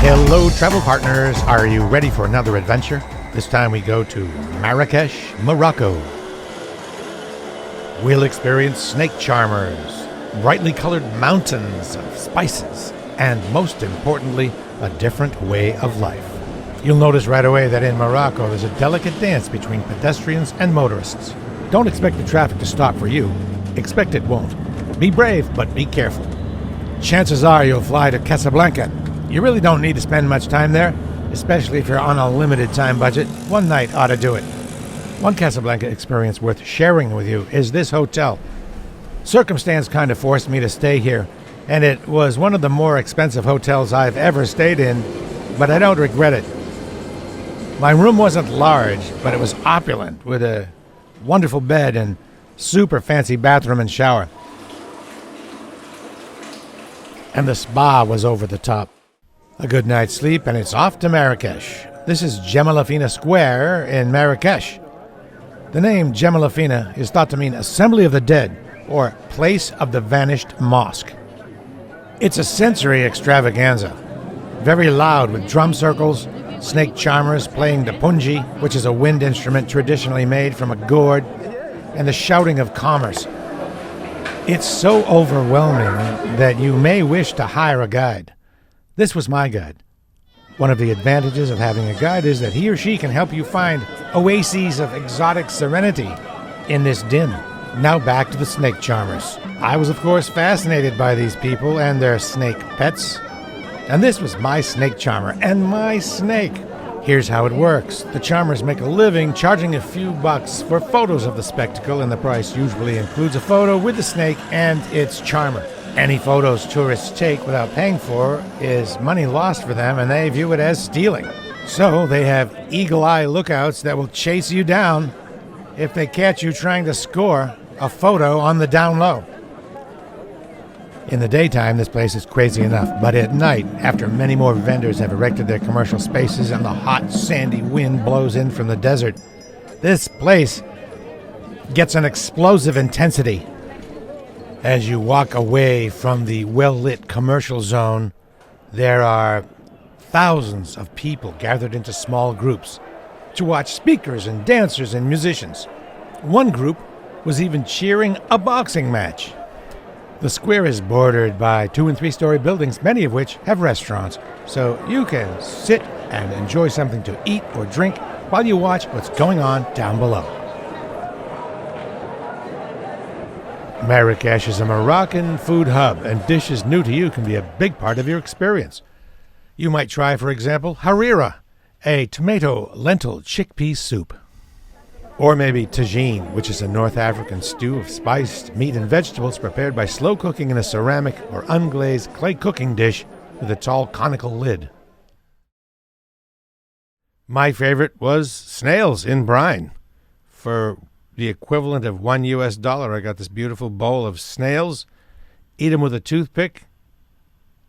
Hello, travel partners. Are you ready for another adventure? This time we go to Marrakesh, Morocco. We'll experience snakecharmers, brightly colored mountains of spices, and most importantly, a different way of life. You'll notice right away that in Morocco there's a delicate dance between pedestrians and motorists. Don't expect the traffic to stop for you. Expect it won't. Be brave, but be careful. Chances are you'll fly to Casablanca. You really don't need to spend much time there, especially if you're on a limited time budget. One night ought to do it. One Casablanca experience worth sharing with you is this hotel. Circumstance kind of forced me to stay here, and it was one of the more expensive hotels I've ever stayed in, but I don't regret it. My room wasn't large, but it was opulent, with a wonderful bed and super fancy bathroom and shower. And the spa was over the top. A good night's sleep, and it's off to Marrakesh. This is Jemaa el-Fnna Square in Marrakesh. The name Jemaa el-Fnna is thought to mean Assembly of the Dead, or Place of the Vanished Mosque. It's a sensory extravaganza, very loud with drum circles, snakecharmers playing the punji, which is a wind instrument traditionally made from a gourd, and the shouting of commerce. It's so overwhelming that you may wish to hire a guide. This was my guide. One of the advantages of having a guide is that he or she can help you find oases of exotic serenity in this din. Now back to the snakecharmers. I was, of course, fascinated by these people and their snake pets. And this was my snake charmer and my snake. Here's how it works. The charmers make a living charging a few bucks for photos of the spectacle, and the price usually includes a photo with the snake and its charmer. Any photos tourists take without paying for is money lost for them, and they view it as stealing. So they have eagle-eye lookouts that will chase you down if they catch you trying to score a photo on the down low. In the daytime, this place is crazy enough, but at night, after many more vendors have erected their commercial spaces and the hot, sandy wind blows in from the desert, this place gets an explosive intensity. As you walk away from the well-lit commercial zone, there are thousands of people gathered into small groups to watch speakers and dancers and musicians. One group was even cheering a boxing match. The square is bordered by 2- and 3-story buildings, many of which have restaurants, so you can sit and enjoy something to eat or drink while you watch what's going on down below. Marrakesh is a Moroccan food hub, and dishes new to you can be a big part of your experience. You might try, for example, harira, a tomato, lentil, chickpea soup. Or maybe tagine, which is a North African stew of spiced meat and vegetables prepared by slow cooking in a ceramic or unglazed clay cooking dish with a tall conical lid. My favorite was snails in brine. For the equivalent of $1, I got this beautiful bowl of snails. Eat them with a toothpick.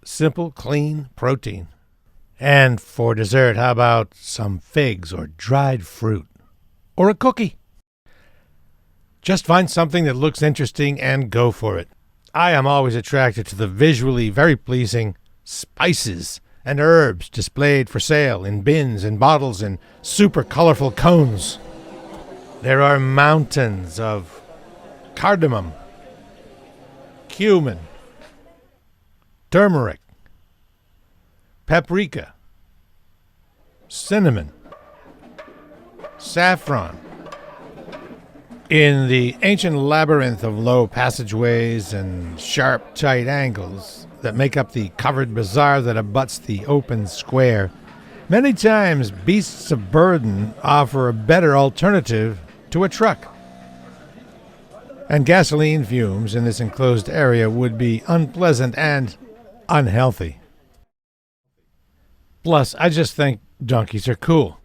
Simple, clean protein. And for dessert, how about some figs or dried fruit? Or a cookie? Just find something that looks interesting and go for it. I am always attracted to the visually very pleasing spices and herbs displayed for sale in bins and bottles and super colorful cones. There are mountains of cardamom, cumin, turmeric, paprika, cinnamon, saffron. In the ancient labyrinth of low passageways and sharp, tight angles that make up the covered bazaar that abuts the open square, many times beasts of burden offer a better alternative to a truck. And gasoline fumes in this enclosed area would be unpleasant and unhealthy. Plus, I just think donkeys are cool.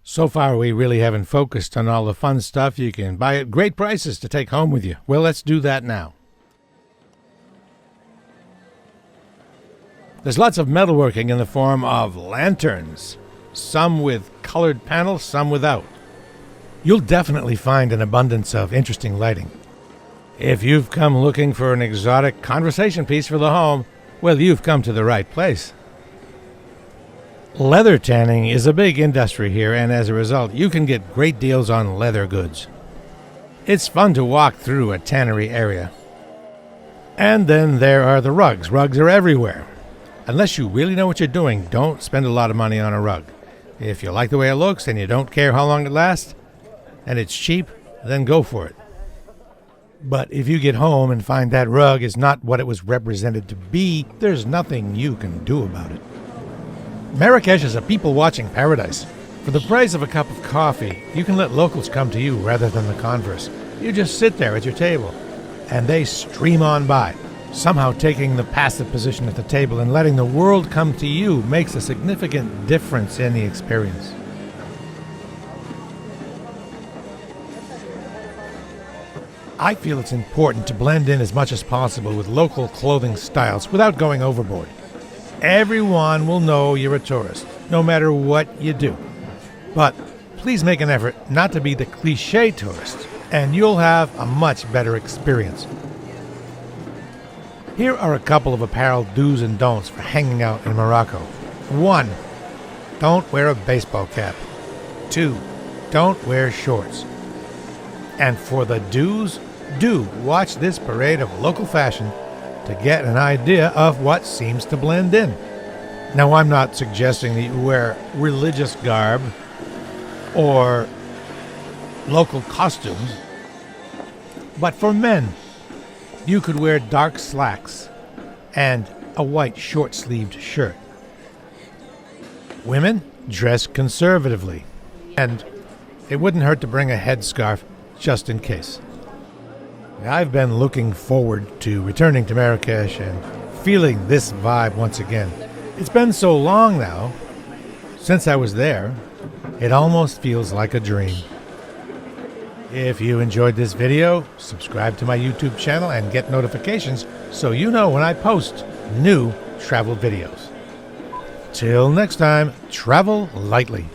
So far, we really haven't focused on all the fun stuff you can buy at great prices to take home with you. Well, let's do that now. There's lots of metalworking in the form of lanterns, some with colored panels, some without. You'll definitely find an abundance of interesting lighting. If you've come looking for an exotic conversation piece for the home, well, you've come to the right place. Leather tanning is a big industry here, and as a result, you can get great deals on leather goods. It's fun to walk through a tannery area. And then there are the rugs. Rugs are everywhere. Unless you really know what you're doing, don't spend a lot of money on a rug. If you like the way it looks and you don't care how long it lasts, and it's cheap, then go for it. But if you get home and find that rug is not what it was represented to be, there's nothing you can do about it. Marrakesh is a people-watching paradise. For the price of a cup of coffee, you can let locals come to you rather than the converse. You just sit there at your table, and they stream on by. Somehow taking the passive position at the table and letting the world come to you makes a significant difference in the experience. I feel it's important to blend in as much as possible with local clothing styles without going overboard. Everyone will know you're a tourist, no matter what you do. But please make an effort not to be the cliché tourist, and you'll have a much better experience. Here are a couple of apparel do's and don'ts for hanging out in Morocco. 1. Don't wear a baseball cap. 2. Don't wear shorts. And for the do's, do watch this parade of local fashion to get an idea of what seems to blend in. Now, I'm not suggesting that you wear religious garb or local costumes, but for men, you could wear dark slacks and a white short-sleeved shirt. Women, dress conservatively, and it wouldn't hurt to bring a headscarf just in case. I've been looking forward to returning to Marrakesh and feeling this vibe once again. It's been so long now since I was there, it almost feels like a dream. If you enjoyed this video, subscribe to my YouTube channel and get notifications so you know when I post new travel videos. Till next time, travel lightly.